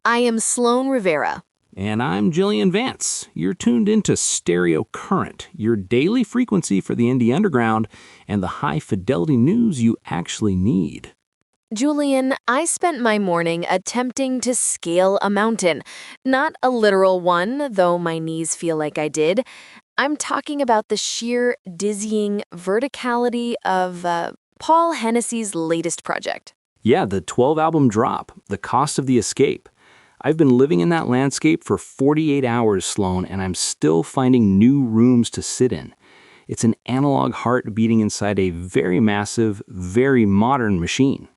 I am Sloane Rivera. And I'm Julian Vance. You're tuned into Stereo Current, your daily frequency for the indie underground and the high-fidelity news you actually need. Julian, I spent my morning attempting to scale a mountain. Not a literal one, though my knees feel like I did. I'm talking about the sheer, dizzying verticality of Paul Hennessy's latest project. Yeah, the 12-album drop, The Cost of the Escape. I've been living in that landscape for 48 hours, Sloane, and I'm still finding new rooms to sit in. It's an analog heart beating inside a very massive, very modern machine.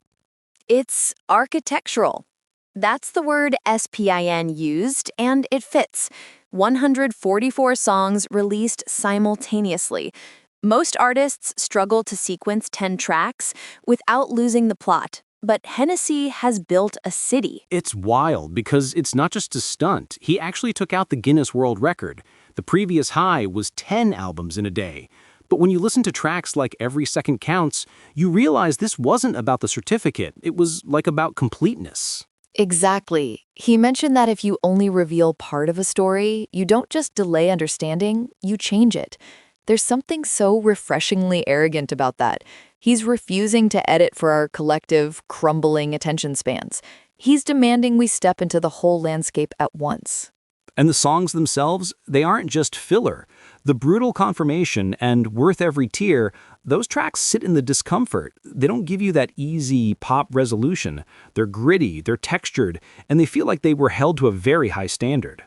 It's architectural. That's the word SPIN used, and it fits. 144 songs released simultaneously. Most artists struggle to sequence 10 tracks without losing the plot, but Hennessy has built a city. It's wild because it's not just a stunt. He actually took out the Guinness World Record. The previous high was 10 albums in a day. But when you listen to tracks like Every Second Counts, you realize this wasn't about the certificate. It was like about completeness. Exactly. He mentioned that if you only reveal part of a story, you don't just delay understanding, you change it. There's something so refreshingly arrogant about that. He's refusing to edit for our collective, crumbling attention spans. He's demanding we step into the whole landscape at once. And the songs themselves, they aren't just filler. The Brutal Confirmation and Worth Every Tear, those tracks sit in the discomfort. They don't give you that easy pop resolution. They're gritty, they're textured, and they feel like they were held to a very high standard.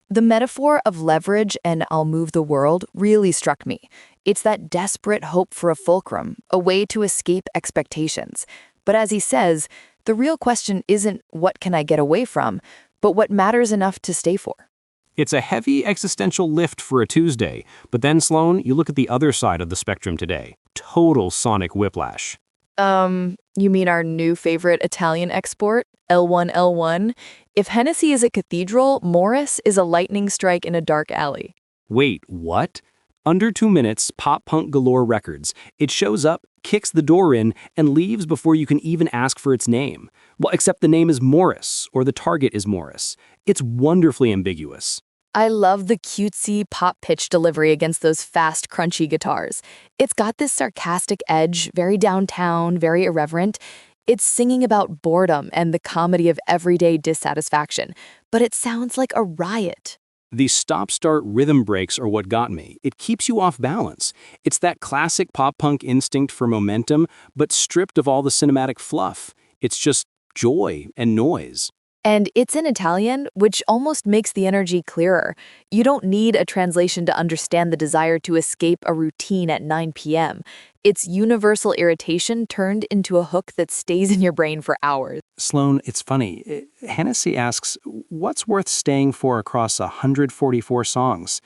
The metaphor of leverage and I'll move the world really struck me. It's that desperate hope for a fulcrum, a way to escape expectations. But as he says, the real question isn't what can I get away from, but what matters enough to stay for. It's a heavy existential lift for a Tuesday, but then, Sloane, you look at the other side of the spectrum today. Total sonic whiplash. You mean our new favorite Italian export, l1l1? If Hennessy is a cathedral, Morris is a lightning strike in a dark alley. Wait, what? Under 2 minutes, Pop Punk Galore Records. It shows up, kicks the door in, and leaves before you can even ask for its name. Well, except the name is Morris, or the target is Morris. It's wonderfully ambiguous. I love the cutesy pop pitch delivery against those fast, crunchy guitars. It's got this sarcastic edge, very downtown, very irreverent. It's singing about boredom and the comedy of everyday dissatisfaction, but it sounds like a riot. The stop-start rhythm breaks are what got me. It keeps you off balance. It's that classic pop-punk instinct for momentum, but stripped of all the cinematic fluff. It's just joy and noise. And it's in Italian, which almost makes the energy clearer. You don't need a translation to understand the desire to escape a routine at 9 p.m. It's universal irritation turned into a hook that stays in your brain for hours. Sloane, it's funny. Hennessy asks, what's worth staying for across 144 songs?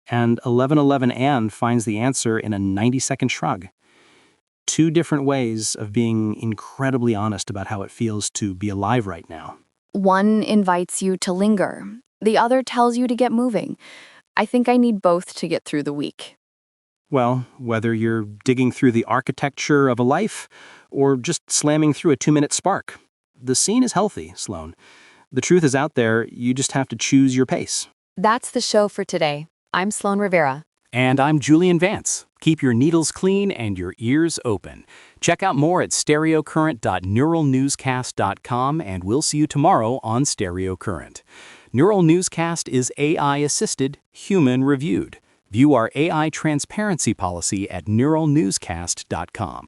And l1l1ann's finds the answer in a 90-second shrug. 2 different ways of being incredibly honest about how it feels to be alive right now. One invites you to linger. The other tells you to get moving. I think I need both to get through the week. Well, whether you're digging through the architecture of a life or just slamming through a 2-minute spark, the scene is healthy, Sloane. The truth is out there, you just have to choose your pace. That's the show for today. I'm Sloane Rivera. And I'm Julian Vance. Keep your needles clean and your ears open. Check out more at stereocurrent.neuralnewscast.com, and we'll see you tomorrow on Stereo Current. Neural Newscast is AI-assisted, human-reviewed. View our AI transparency policy at neuralnewscast.com.